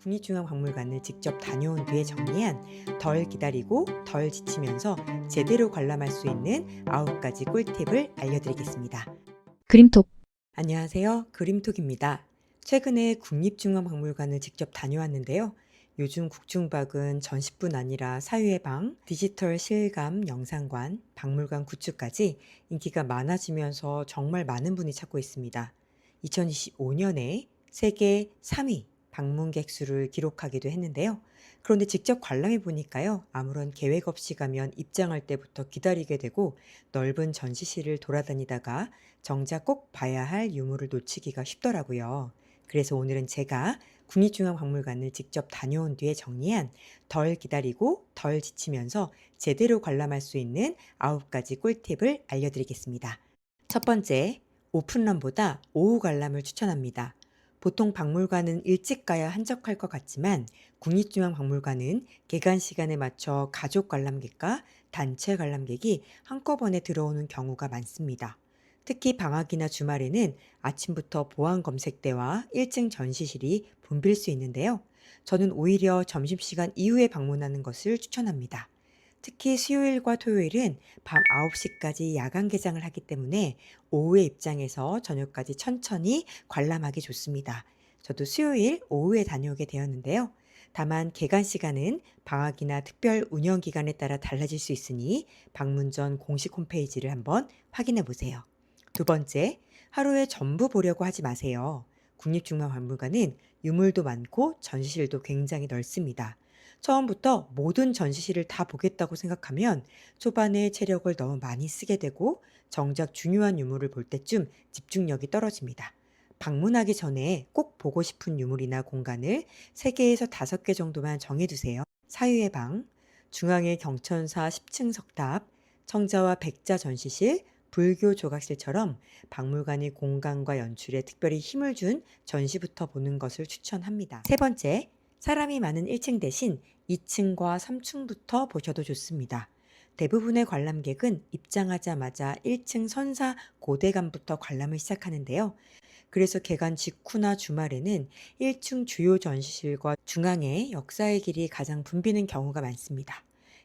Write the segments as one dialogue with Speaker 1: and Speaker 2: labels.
Speaker 1: 국립중앙박물관을 직접 다녀온 뒤에 정리한 덜 기다리고 덜 지치면서 제대로 관람할 수 있는 9가지 꿀팁을 알려드리겠습니다.
Speaker 2: 그림톡.
Speaker 1: 안녕하세요. 그림톡입니다. 최근에 국립중앙박물관을 직접 다녀왔는데요. 요즘 국중박은 전시뿐 아니라 사유의 방, 디지털 실감 영상관, 박물관 굿즈까지 인기가 많아지면서 정말 많은 분이 찾고 있습니다. 2025년에 세계 3위 방문객 수를 기록하기도 했는데요. 그런데 직접 관람해 보니까요. 아무런 계획 없이 가면 입장할 때부터 기다리게 되고 넓은 전시실을 돌아다니다가 정작 꼭 봐야 할 유물을 놓치기가 쉽더라고요. 그래서 오늘은 제가 국립중앙박물관을 직접 다녀온 뒤에 정리한 덜 기다리고 덜 지치면서 제대로 관람할 수 있는 9가지 꿀팁을 알려드리겠습니다. 첫 번째, 오픈런보다 오후 관람을 추천합니다. 보통 박물관은 일찍 가야 한적할 것 같지만 국립중앙박물관은 개관 시간에 맞춰 가족 관람객과 단체 관람객이 한꺼번에 들어오는 경우가 많습니다. 특히 방학이나 주말에는 아침부터 보안 검색대와 1층 전시실이 붐빌 수 있는데요. 저는 오히려 점심시간 이후에 방문하는 것을 추천합니다. 특히 수요일과 토요일은 밤 9시까지 야간 개장을 하기 때문에 오후에 입장해서 저녁까지 천천히 관람하기 좋습니다. 저도 수요일 오후에 다녀오게 되었는데요. 다만 개관 시간은 방학이나 특별 운영 기간에 따라 달라질 수 있으니 방문 전 공식 홈페이지를 한번 확인해 보세요. 두 번째, 하루에 전부 보려고 하지 마세요. 국립중앙박물관은 유물도 많고 전시실도 굉장히 넓습니다. 처음부터 모든 전시실을 다 보겠다고 생각하면 초반에 체력을 너무 많이 쓰게 되고 정작 중요한 유물을 볼 때쯤 집중력이 떨어집니다. 방문하기 전에 꼭 보고 싶은 유물이나 공간을 3개에서 5개 정도만 정해두세요. 사유의 방, 중앙의 경천사 10층 석탑, 청자와 백자 전시실, 불교 조각실처럼 박물관이 공간과 연출에 특별히 힘을 준 전시부터 보는 것을 추천합니다. 세 번째, 사람이 많은 1층 대신 2층과 3층부터 보셔도 좋습니다. 대부분의 관람객은 입장하자마자 1층 선사 고대관부터 관람을 시작하는데요. 그래서 개관 직후나 주말에는 1층 주요 전시실과 중앙에 역사의 길이 가장 붐비는 경우가 많습니다.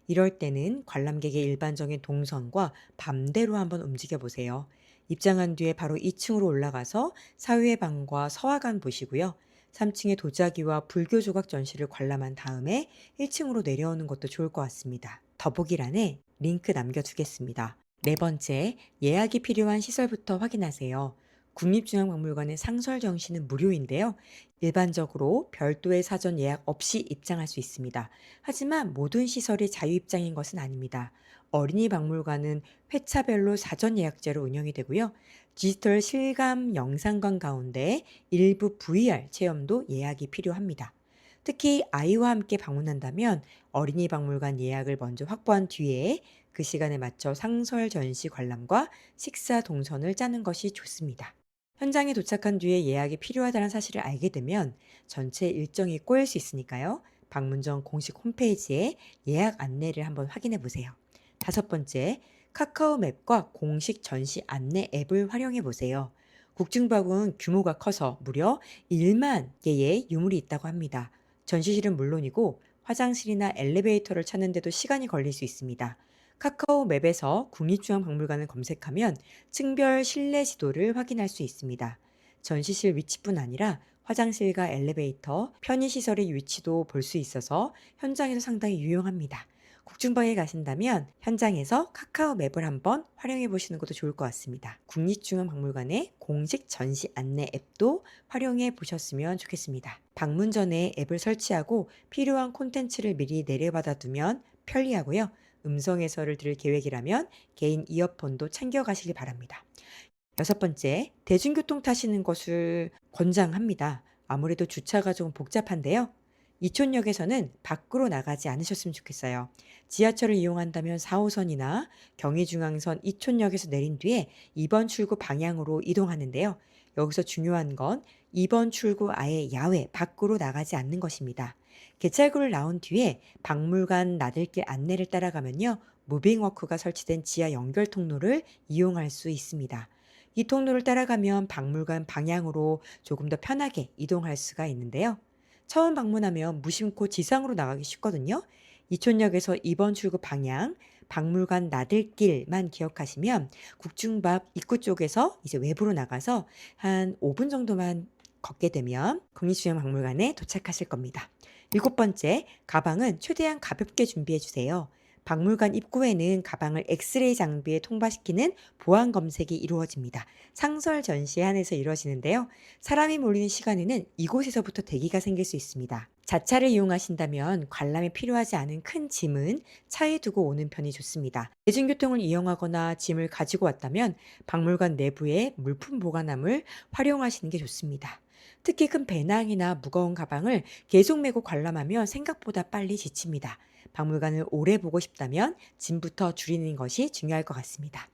Speaker 1: 이럴 때는 관람객의 일반적인 동선과 밤대로 한번 움직여 보세요. 입장한 뒤에 바로 2층으로 올라가서 사후의 방과 서화관 보시고요. 3층의 도자기와 불교 조각 전시를 관람한 다음에 1층으로 내려오는 것도 좋을 것 같습니다. 더보기란에 링크 남겨두겠습니다. 네 번째, 예약이 필요한 시설부터 확인하세요. 국립중앙박물관의 상설 정시는 무료인데요. 일반적으로 별도의 사전 예약 없이 입장할 수 있습니다. 하지만 모든 시설이 자유입장인 것은 아닙니다. 어린이 박물관은 회차별로 사전 예약제로 운영이 되고요. 디지털 실감 영상관 가운데 일부 VR 체험도 예약이 필요합니다. 특히 아이와 함께 방문한다면 어린이 박물관 예약을 먼저 확보한 뒤에 그 시간에 맞춰 상설 전시 관람과 식사 동선을 짜는 것이 좋습니다. 현장에 도착한 뒤에 예약이 필요하다는 사실을 알게 되면 전체 일정이 꼬일 수 있으니까요. 방문 전 공식 홈페이지에 예약 안내를 한번 확인해 보세요. 다섯 번째, 카카오 맵과 공식 전시 안내 앱을 활용해 보세요. 국중박은 규모가 커서 무려 1만 개의 유물이 있다고 합니다. 전시실은 물론이고 화장실이나 엘리베이터를 찾는데도 시간이 걸릴 수 있습니다. 카카오 맵에서 국립중앙박물관을 검색하면 층별 실내 지도를 확인할 수 있습니다. 전시실 위치뿐 아니라 화장실과 엘리베이터, 편의시설의 위치도 볼 수 있어서 현장에서 상당히 유용합니다. 국중방에 가신다면 현장에서 카카오 맵을 한번 활용해 보시는 것도 좋을 것 같습니다. 국립중앙박물관의 공식 전시 안내 앱도 활용해 보셨으면 좋겠습니다. 방문 전에 앱을 설치하고 필요한 콘텐츠를 미리 내려받아 두면 편리하고요. 음성 해설을 들을 계획이라면 개인 이어폰도 챙겨가시기 바랍니다. 여섯 번째, 대중교통 타시는 것을 권장합니다. 아무래도 주차가 좀 복잡한데요. 이촌역에서는 밖으로 나가지 않으셨으면 좋겠어요. 지하철을 이용한다면 4호선이나 경의중앙선 이촌역에서 내린 뒤에 2번 출구 방향으로 이동하는데요. 여기서 중요한 건 2번 출구 아예 야외 밖으로 나가지 않는 것입니다. 개찰구를 나온 뒤에 박물관 나들길 안내를 따라가면요. 무빙워크가 설치된 지하 연결 통로를 이용할 수 있습니다. 이 통로를 따라가면 박물관 방향으로 조금 더 편하게 이동할 수가 있는데요. 처음 방문하면 무심코 지상으로 나가기 쉽거든요. 이촌역에서 2번 출구 방향, 박물관 나들길만 기억하시면 국중밥 입구 쪽에서 이제 외부로 나가서 한 5분 정도만 걷게 되면 국립중앙박물관에 도착하실 겁니다. 7번째, 가방은 최대한 가볍게 준비해 주세요. 박물관 입구에는 가방을 엑스레이 장비에 통과시키는 보안 검색이 이루어집니다. 상설 전시에 한해서 이루어지는데요. 사람이 몰리는 시간에는 이곳에서부터 대기가 생길 수 있습니다. 자차를 이용하신다면 관람에 필요하지 않은 큰 짐은 차에 두고 오는 편이 좋습니다. 대중교통을 이용하거나 짐을 가지고 왔다면 박물관 내부의 물품 보관함을 활용하시는 게 좋습니다. 특히 큰 배낭이나 무거운 가방을 계속 메고 관람하면 생각보다 빨리 지칩니다. 박물관을 오래 보고 싶다면 짐부터 줄이는 것이 중요할 것 같습니다.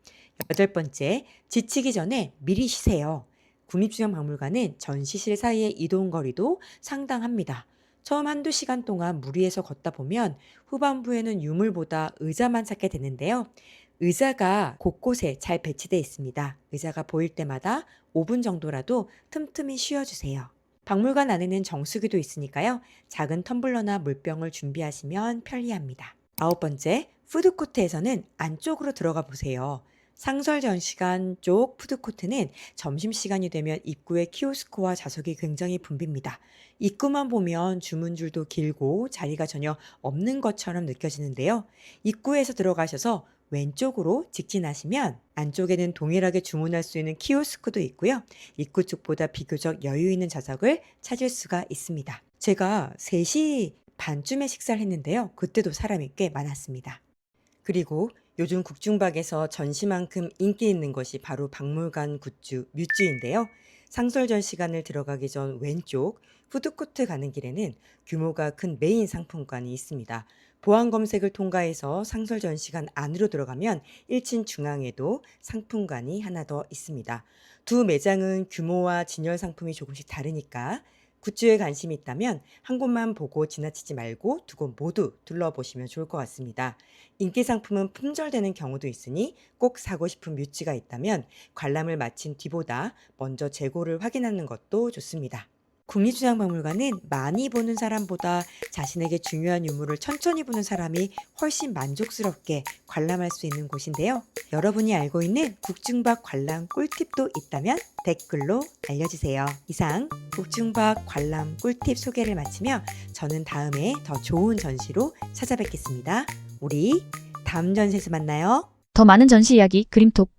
Speaker 1: 8번째, 지치기 전에 미리 쉬세요. 국립중앙박물관은 전시실 사이의 이동 거리도 상당합니다. 처음 한두 시간 동안 무리해서 걷다 보면 후반부에는 유물보다 의자만 찾게 되는데요. 의자가 곳곳에 잘 배치되어 있습니다. 의자가 보일 때마다 5분 정도라도 틈틈이 쉬어주세요. 박물관 안에는 정수기도 있으니까요. 작은 텀블러나 물병을 준비하시면 편리합니다. 9번째, 푸드코트에서는 안쪽으로 들어가 보세요. 상설 전시관 쪽 푸드코트는 점심시간이 되면 입구에 키오스크와 좌석이 굉장히 붐빕니다. 입구만 보면 주문줄도 길고 자리가 전혀 없는 것처럼 느껴지는데요. 입구에서 들어가셔서 왼쪽으로 직진하시면 안쪽에는 동일하게 주문할 수 있는 키오스크도 있고요. 입구 쪽보다 비교적 여유 있는 좌석을 찾을 수가 있습니다. 제가 3시 반쯤에 식사를 했는데요. 그때도 사람이 꽤 많았습니다. 그리고 요즘 국중박에서 전시만큼 인기 있는 것이 바로 박물관 굿즈, 뮤즈인데요. 상설전 시간을 들어가기 전 왼쪽 푸드코트 가는 길에는 규모가 큰 메인 상품관이 있습니다. 보안 검색을 통과해서 상설전 시간 안으로 들어가면 1층 중앙에도 상품관이 하나 더 있습니다. 두 매장은 규모와 진열 상품이 조금씩 다르니까 굿즈에 관심이 있다면 한 곳만 보고 지나치지 말고 두 곳 모두 둘러보시면 좋을 것 같습니다. 인기 상품은 품절되는 경우도 있으니 꼭 사고 싶은 뮤츠가 있다면 관람을 마친 뒤보다 먼저 재고를 확인하는 것도 좋습니다. 국립중앙박물관은 많이 보는 사람보다 자신에게 중요한 유물을 천천히 보는 사람이 훨씬 만족스럽게 관람할 수 있는 곳인데요. 여러분이 알고 있는 국중박 관람 꿀팁도 있다면 댓글로 알려주세요. 이상 국중박 관람 꿀팁 소개를 마치며 저는 다음에 더 좋은 전시로 찾아뵙겠습니다. 우리 다음 전시에서 만나요.
Speaker 2: 더 많은 전시 이야기 그림톡